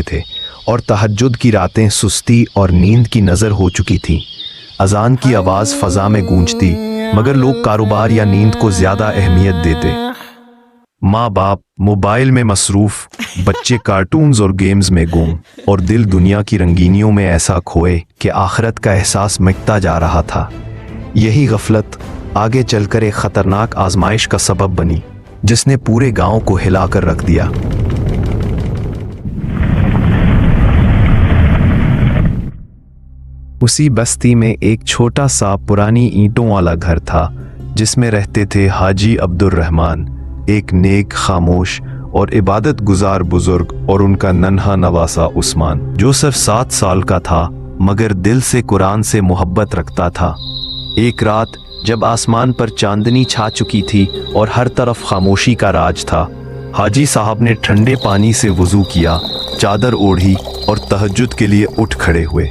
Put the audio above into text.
تھے اور تہجد کی راتیں سستی اور نیند کی نظر ہو چکی تھیں۔ اذان کی آواز فضا میں گونجتی، مگر لوگ کاروبار یا نیند کو زیادہ اہمیت دیتے۔ ماں باپ موبائل میں مصروف، بچے کارٹونز اور گیمز میں گم، اور دل دنیا کی رنگینیوں میں ایسا کھوئے کہ آخرت کا احساس مٹتا جا رہا تھا۔ یہی غفلت آگے چل کر ایک خطرناک آزمائش کا سبب بنی، جس نے پورے گاؤں کو ہلا کر رکھ دیا۔ اسی بستی میں ایک چھوٹا سا پرانی اینٹوں والا گھر تھا، جس میں رہتے تھے حاجی عبد الرحمن، ایک نیک، خاموش اور عبادت گزار بزرگ، اور ان کا ننھا نواسا عثمان، جو صرف 7 سال کا تھا مگر دل سے قرآن سے محبت رکھتا تھا۔ ایک رات جب آسمان پر چاندنی چھا چکی تھی اور ہر طرف خاموشی کا راج تھا، حاجی صاحب نے ٹھنڈے پانی سے وضو کیا، چادر اوڑھی اور تہجد کے لیے اٹھ کھڑے ہوئے۔